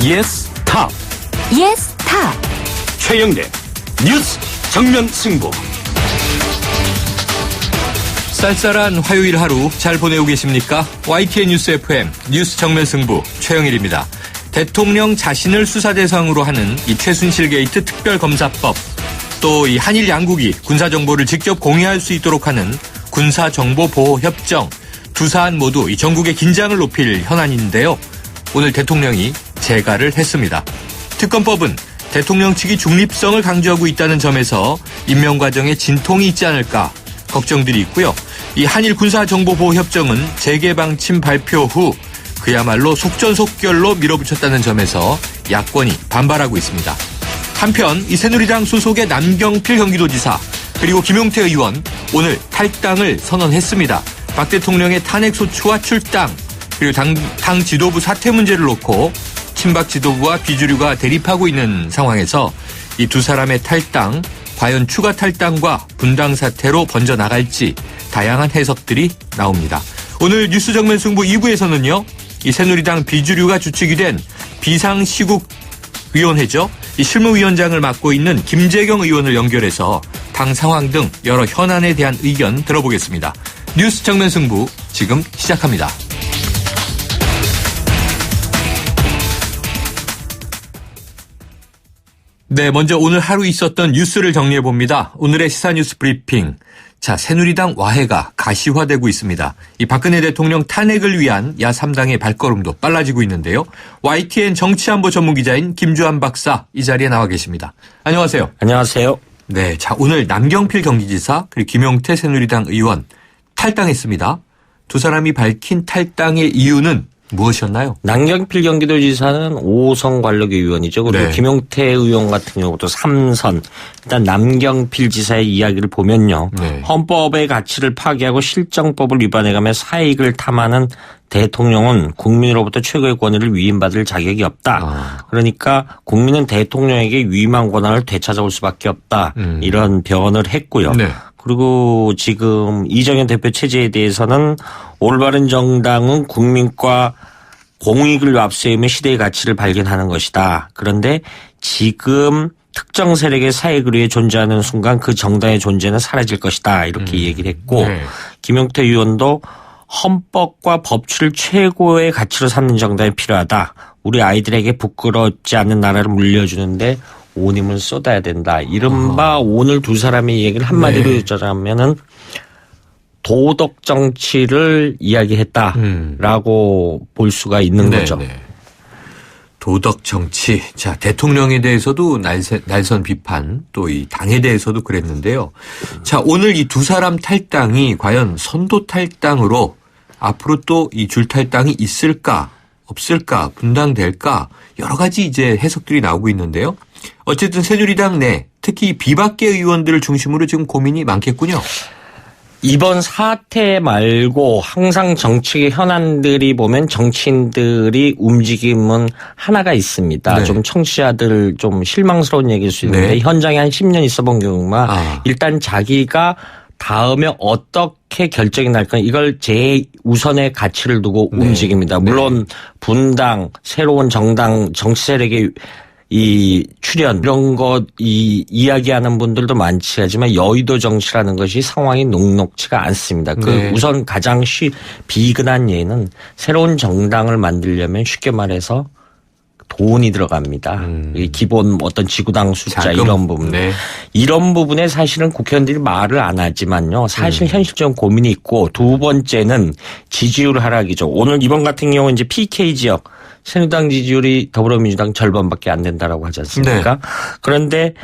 예스 탑. 예스 탑. 최영대 뉴스 정면 승부. 쌀쌀한 화요일 하루 잘 보내고 계십니까? YTN 뉴스 FM 뉴스 정면 승부 최영일입니다. 대통령 자신을 수사 대상으로 하는 이 최순실 게이트 특별검사법, 또 이 한일 양국이 군사정보를 직접 공유할 수 있도록 하는 군사정보보호협정, 두 사안 모두 이 전국의 긴장을 높일 현안인데요. 오늘 대통령이 재가를 했습니다. 특검법은 대통령 측이 중립성을 강조하고 있다는 점에서 임명 과정에 진통이 있지 않을까 걱정들이 있고요. 이 한일 군사정보보호협정은 재개방침 발표 후 그야말로 속전속결로 밀어붙였다는 점에서 야권이 반발하고 있습니다. 한편 이 새누리당 소속의 남경필 경기도지사 그리고 김용태 의원 오늘 탈당을 선언했습니다. 박 대통령의 탄핵소추와 출당 그리고 당 지도부 사퇴 문제를 놓고 친박 지도부와 비주류가 대립하고 있는 상황에서 이 두 사람의 탈당, 과연 추가 탈당과 분당 사태로 번져나갈지 다양한 해석들이 나옵니다. 오늘 뉴스 정면 승부 2부에서는요. 이 새누리당 비주류가 주축이 된 비상시국위원회죠. 이 실무위원장을 맡고 있는 김재경 의원을 연결해서 당 상황 등 여러 현안에 대한 의견 들어보겠습니다. 뉴스 정면 승부 지금 시작합니다. 네, 먼저 오늘 하루 있었던 뉴스를 정리해봅니다. 오늘의 시사뉴스 브리핑. 자, 새누리당 와해가 가시화되고 있습니다. 이 박근혜 대통령 탄핵을 위한 야3당의 발걸음도 빨라지고 있는데요. YTN 정치안보 전문기자인 김주환 박사 이 자리에 나와 계십니다. 안녕하세요. 안녕하세요. 네, 자, 오늘 남경필 경기지사 그리고 김용태 새누리당 의원 탈당했습니다. 두 사람이 밝힌 탈당의 이유는 무엇이었나요? 남경필 경기도지사는 5선 관록의 의원이죠. 그리고 네. 김용태 의원 같은 경우도 3선. 일단 남경필 지사의 이야기를 보면요. 네. 헌법의 가치를 파괴하고 실정법을 위반해가며 사익을 탐하는 대통령은 국민으로부터 최고의 권위를 위임받을 자격이 없다. 그러니까 국민은 대통령에게 위임한 권한을 되찾아올 수밖에 없다. 이런 변을 했고요. 네. 그리고 지금 이정현 대표 체제에 대해서는 올바른 정당은 국민과 공익을 앞세우며 시대의 가치를 발견하는 것이다. 그런데 지금 특정 세력의 사익을 위해 존재하는 순간 그 정당의 존재는 사라질 것이다. 이렇게 얘기를 했고 네. 김용태 의원도 헌법과 법치를 최고의 가치로 삼는 정당이 필요하다. 우리 아이들에게 부끄럽지 않는 나라를 물려주는데 온 힘을 쏟아야 된다. 이른바 오늘 두 사람의 얘기를 한마디로 요절하면은 도덕 정치를 이야기했다라고 볼 수가 있는 거죠. 네. 도덕 정치. 자, 대통령에 대해서도 날선 비판, 또 이 당에 대해서도 그랬는데요. 자, 오늘 이 두 사람 탈당이 과연 선도 탈당으로 앞으로 또 이 줄 탈당이 있을까, 없을까, 분당될까 여러 가지 이제 해석들이 나오고 있는데요. 어쨌든 새누리당 내 특히 비박계 의원들을 중심으로 지금 고민이 많겠군요. 이번 사태 말고 항상 정치의 현안들이 보면 정치인들이 움직임은 하나가 있습니다. 네. 좀 청취자들 좀 실망스러운 얘기일 수 있는데 네. 현장에 한 10년 있어본 경우만 일단 자기가 다음에 어떻게 결정이 날까 이걸 제우선의 가치를 두고 움직입니다. 물론 분당, 새로운 정당, 정치 세력의 이 출현 이런 것 이야기하는 분들도 많지 하지만 여의도 정치라는 것이 상황이 녹록치가 않습니다. 그 우선 가장 비근한 예는 새로운 정당을 만들려면 쉽게 말해서 돈이 들어갑니다. 기본 어떤 지구당 숫자 자금. 이런 부분. 네. 이런 부분에 사실은 국회의원들이 말을 안 하지만요. 사실 현실적인 고민이 있고 두 번째는 지지율 하락이죠. 오늘 이번 같은 경우는 이제 PK 지역 새누리당 지지율이 더불어민주당 절반밖에 안 된다라고 하지 않습니까? 네. 그런데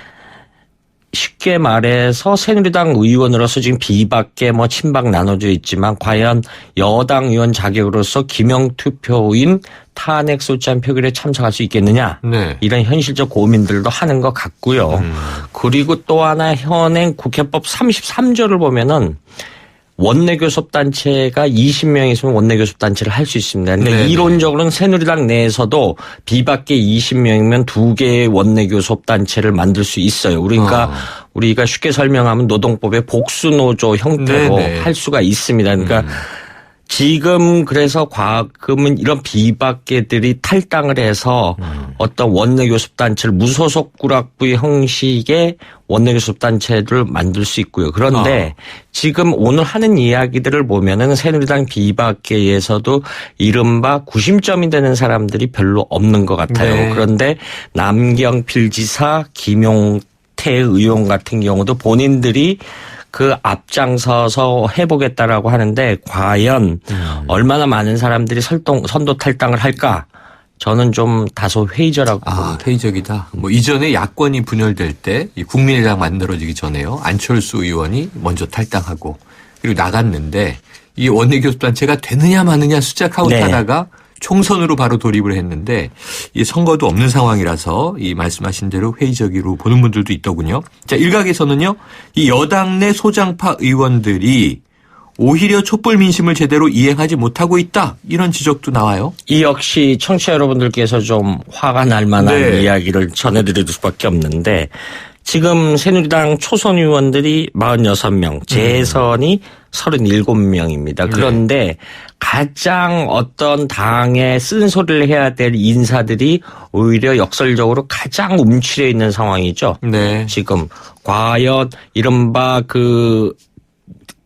쉽게 말해서 새누리당 의원으로서 지금 비박계 친박 나눠져 있지만 과연 여당 의원 자격으로서 기명투표인 탄핵 소추안 표결에 참석할 수 있겠느냐. 네. 이런 현실적 고민들도 하는 것 같고요. 그리고 또 하나 현행 국회법 33조를 보면은 원내교섭단체가 20명 있으면 원내교섭단체를 할 수 있습니다. 그러니까 이론적으로는 새누리당 내에서도 비박계 20명이면 2개의 원내교섭단체를 만들 수 있어요. 그러니까 우리가 쉽게 설명하면 노동법의 복수노조 형태로 할 수가 있습니다. 그러니까 지금 그래서 과금은 이런 비박계들이 탈당을 해서 어떤 원내교섭단체를 무소속 구락부 형식의 원내교섭단체를 만들 수 있고요. 그런데 지금 오늘 하는 이야기들을 보면은 새누리당 비박계에서도 이른바 구심점이 되는 사람들이 별로 없는 것 같아요. 네. 그런데 남경 필지사 김용태 의원 같은 경우도 본인들이 그 앞장서서 해보겠다라고 하는데 과연 얼마나 많은 사람들이 선도 탈당을 할까? 저는 좀 다소 회의적이라고 봅니다. 회의적이다. 뭐 이전에 야권이 분열될 때 이 국민의당 만들어지기 전에요. 안철수 의원이 먼저 탈당하고 그리고 나갔는데 이 원내교섭단체가 되느냐 마느냐 수작하고 네. 하다가 총선으로 바로 돌입을 했는데 이 선거도 없는 상황이라서 이 말씀하신 대로 회의적으로 보는 분들도 있더군요. 자, 일각에서는요. 이 여당 내 소장파 의원들이 오히려 촛불 민심을 제대로 이행하지 못하고 있다. 이런 지적도 나와요. 이 역시 청취자 여러분들께서 좀 화가 날 만한 네. 이야기를 전해드릴 수밖에 없는데 지금 새누리당 초선 의원들이 46명, 재선이 37명입니다. 그런데 가장 어떤 당에 쓴소리를 해야 될 인사들이 오히려 역설적으로 가장 움츠려 있는 상황이죠. 네. 지금 과연 이른바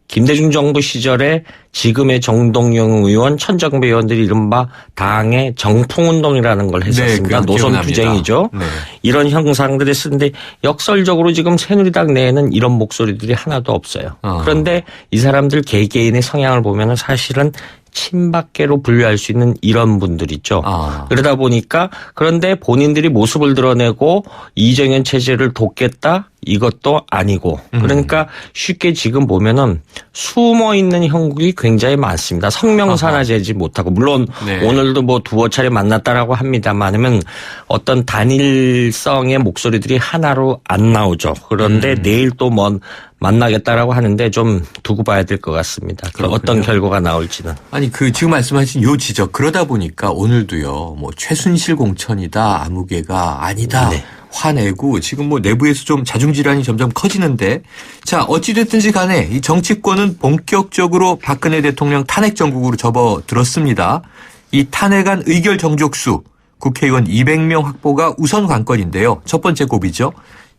김대중 정부 시절에 지금의 정동영 의원, 천정배 의원들이 이른바 당의 정풍운동이라는 걸 했었습니다. 네, 노선 투쟁이죠. 네. 이런 형상들이 쓰는데 역설적으로 지금 새누리당 내에는 이런 목소리들이 하나도 없어요. 그런데 이 사람들 개개인의 성향을 보면 사실은 친박계로 분류할 수 있는 이런 분들이죠. 그러다 보니까 그런데 본인들이 모습을 드러내고 이정현 체제를 돕겠다? 이것도 아니고 그러니까 쉽게 지금 보면은 숨어 있는 형국이 굉장히 많습니다. 성명산화되지 못하고 물론 네. 오늘도 뭐 두어 차례 만났다라고 합니다만은 어떤 단일성의 목소리들이 하나로 안 나오죠. 그런데 내일 또 만나겠다라고 하는데 좀 두고 봐야 될 것 같습니다. 어떤 결과가 나올지는. 아니 지금 말씀하신 요 지적 그러다 보니까 오늘도요. 뭐 최순실 공천이다 아무개가 아니다. 네. 화내고 지금 뭐 내부에서 좀 자중질환이 점점 커지는데 자 어찌됐든지 간에 이 정치권은 본격적으로 박근혜 대통령 탄핵 정국으로 접어들었습니다. 이 탄핵안 의결 정족수 국회의원 200명 확보가 우선 관건인데요. 첫 번째 고비죠.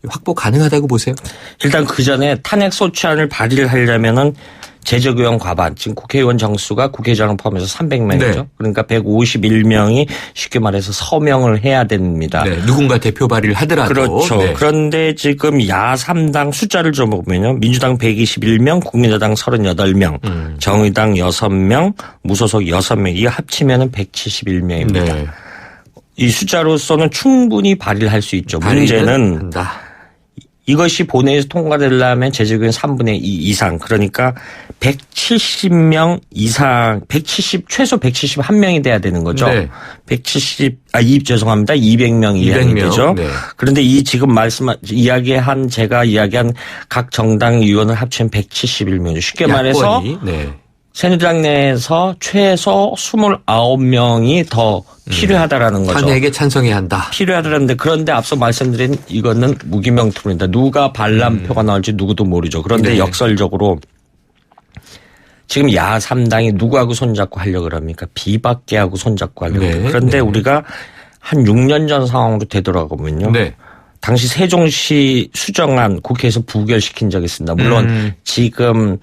확보 가능하다고 보세요? 일단 그 전에 탄핵 소추안을 발의를 하려면은 제적의원 과반, 지금 국회의원 정수가 국회의장을 포함해서 300명이죠. 네. 그러니까 151명이 쉽게 말해서 서명을 해야 됩니다. 네, 누군가 대표 발의를 하더라도. 그렇죠. 네. 그런데 지금 야3당 숫자를 좀 보면요. 민주당 121명, 국민의당 38명, 정의당 6명, 무소속 6명. 이거 합치면은 171명입니다. 네. 이 숫자로서는 충분히 발의를 할 수 있죠. 문제는 한다. 이것이 본회의에서 통과되려면 제적의원 3분의 2 이상 그러니까 170명 이상 최소 171명이 돼야 되는 거죠. 네. 200명 이하이 되죠. 네. 그런데 이 지금 제가 이야기한 각 정당 의원을 합치면 171명이죠. 쉽게 말해서 네. 새누리당 내에서 최소 29명이 더 필요하다라는 거죠. 탄핵에 찬성해야 한다. 필요하다는데 그런데 앞서 말씀드린 이거는 무기명투입니다. 누가 반란표가 나올지 누구도 모르죠. 그런데 네. 역설적으로 지금 야3당이 누구하고 손잡고 하려고 그럽니까? 비박계하고 손잡고 하려고 그래요. 그런데 우리가 한 6년 전 상황으로 되돌아가보면요. 네. 당시 세종시 수정안 국회에서 부결시킨 적이 있습니다. 물론 지금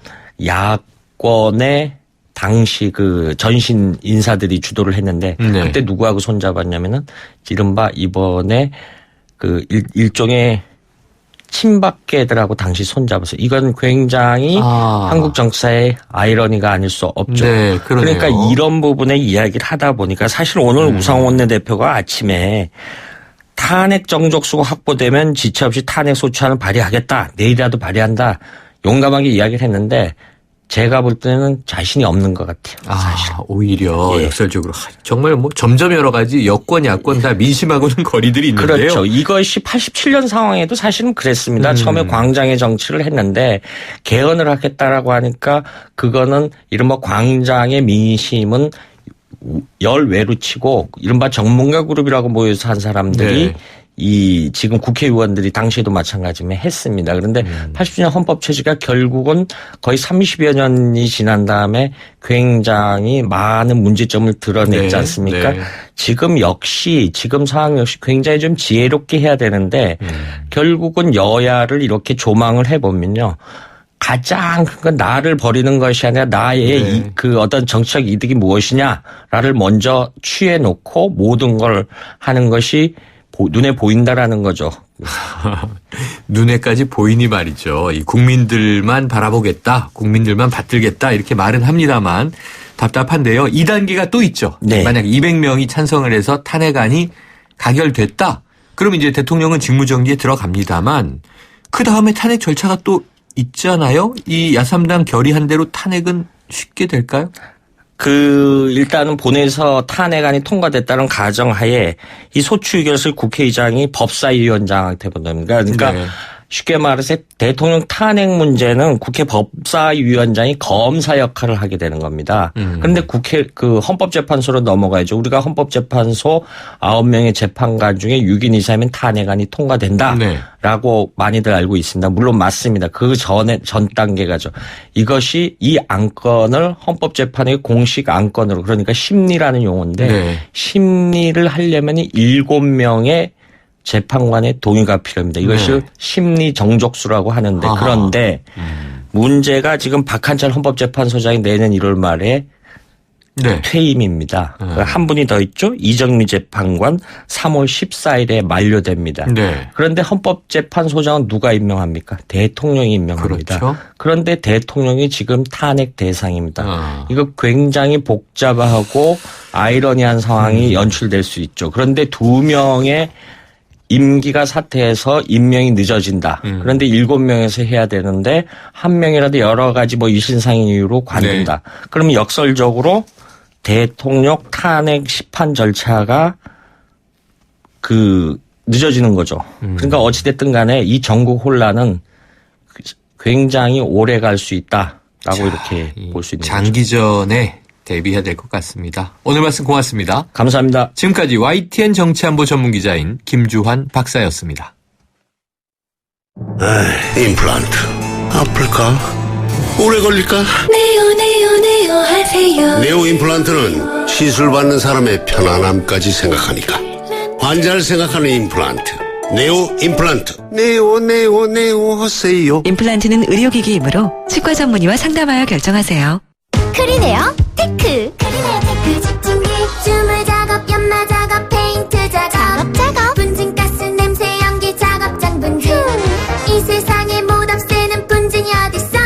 야권의 당시 그 전신 인사들이 주도를 했는데 그때 누구하고 손잡았냐면은 이른바 이번에 그 일종의 친박계들하고 당시 손잡았어요. 이건 굉장히 한국 정치사의 아이러니가 아닐 수 없죠. 네, 그러네요. 그러니까 이런 부분에 이야기를 하다 보니까 사실 오늘 우상호 원내대표가 아침에 탄핵 정족수가 확보되면 지체 없이 탄핵 소추안을 발의하겠다. 내일이라도 발의한다. 용감하게 이야기를 했는데 제가 볼 때는 자신이 없는 것 같아요. 사실. 오히려 역설적으로 정말 뭐 점점 여러 가지 여권, 야권 다 민심하고는 거리들이 있는데요. 그렇죠. 이것이 87년 상황에도 사실은 그랬습니다. 처음에 광장의 정치를 했는데 개헌을 하겠다라고 하니까 그거는 이른바 광장의 민심은 열외로 치고 이른바 전문가 그룹이라고 모여서 한 사람들이 이 지금 국회의원들이 당시에도 마찬가지면 했습니다. 그런데 80주년 헌법 체지가 결국은 거의 30여 년이 지난 다음에 굉장히 많은 문제점을 드러냈지 않습니까? 지금 상황 역시 굉장히 좀 지혜롭게 해야 되는데 결국은 여야를 이렇게 조망을 해보면요. 가장 큰 건 나를 버리는 것이 아니라 나의 그 어떤 정치적 이득이 무엇이냐를 먼저 취해놓고 모든 걸 하는 것이 눈에 보인다라는 거죠. 눈에까지 보이니 말이죠. 이 국민들만 바라보겠다, 국민들만 받들겠다 이렇게 말은 합니다만 답답한데요. 2단계가 또 있죠. 네. 만약 200명이 찬성을 해서 탄핵안이 가결됐다. 그럼 이제 대통령은 직무정지에 들어갑니다만 그 다음에 탄핵 절차가 또 있잖아요. 이 야3당 결의한 대로 탄핵은 쉽게 될까요? 일단은 본회의에서 탄핵안이 통과됐다는 가정하에 이 소추 의결을 국회의장이 법사위원장한테 보냅니다. 그러니까 네. 쉽게 말해서 대통령 탄핵 문제는 국회 법사위원장이 검사 역할을 하게 되는 겁니다. 그런데 헌법재판소로 넘어가야죠. 우리가 헌법재판소 9명의 재판관 중에 6인 이상이면 탄핵안이 통과된다라고 많이들 알고 있습니다. 물론 맞습니다. 그 전 단계가죠. 이것이 이 안건을 헌법재판의 공식 안건으로 그러니까 심리라는 용어인데 심리를 하려면 7명의 재판관의 동의가 필요합니다. 이것을 심리 정족수라고 하는데 그런데 문제가 지금 박한철 헌법재판소장이 내년 1월 말에 퇴임입니다. 한 분이 더 있죠. 이정미 재판관 3월 14일에 만료됩니다. 그런데 헌법재판소장은 누가 임명합니까? 대통령이 임명합니다. 그렇죠. 그런데 대통령이 지금 탄핵 대상입니다. 이거 굉장히 복잡하고 아이러니한 상황이 연출될 수 있죠. 그런데 2명의 임기가 사퇴해서 임명이 늦어진다. 그런데 7명에서 해야 되는데 1명이라도 여러 가지 이신상의 이유로 관둔다. 그러면 역설적으로 대통령 탄핵 심판 절차가 늦어지는 거죠. 그러니까 어찌됐든 간에 이 전국 혼란은 굉장히 오래 갈 수 있다라고 이렇게 볼 수 있는 거죠. 장기전에 대비해야 될 것 같습니다. 오늘 말씀 고맙습니다. 감사합니다. 지금까지 YTN 정치안보 전문기자인 김주환 박사였습니다. 임플란트 아플까? 오래 걸릴까? 네오 하세요. 네오 임플란트는 시술받는 사람의 편안함까지 생각하니까 환자를 생각하는 임플란트 네오 임플란트 네오 하세요. 임플란트는 의료기기이므로 치과 전문의와 상담하여 결정하세요. 크리네어 테크. 크리네어 테크 집중기. 주물 작업, 연마 작업, 페인트 작업. 분진가스, 냄새, 연기 작업장 분진. 이 세상에 못 없애는 분진이 어딨어.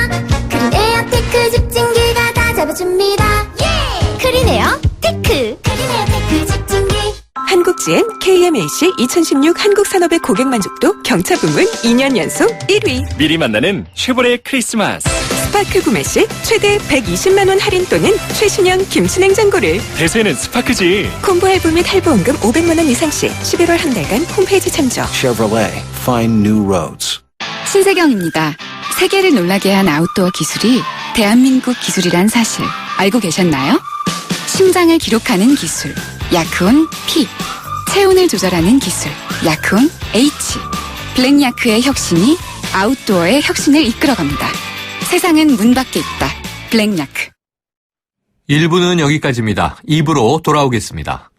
크리네어 테크 집중기가 다 잡아줍니다. 예! 크리네어 테크. 크리네어 테크 집중기. 한국GM KMAC 2016 한국산업의 고객 만족도 경차 부문 2년 연속 1위. 미리 만나는 쉐보레 크리스마스. 스파크 구매 시 최대 120만 원 할인 또는 최신형 김치 냉장고를. 대세는 스파크지. 콤보 할부 및 할부원금 500만 원 이상 시 11월 한 달간 홈페이지 참조. Chevrolet, find new roads. 신세경입니다. 세계를 놀라게 한 아웃도어 기술이 대한민국 기술이란 사실 알고 계셨나요? 심장을 기록하는 기술 야크온 P, 체온을 조절하는 기술 야크온 H, 블랙야크의 혁신이 아웃도어의 혁신을 이끌어갑니다. 세상은 문 밖에 있다. 블랙야크. 1부는 여기까지입니다. 2부로 돌아오겠습니다.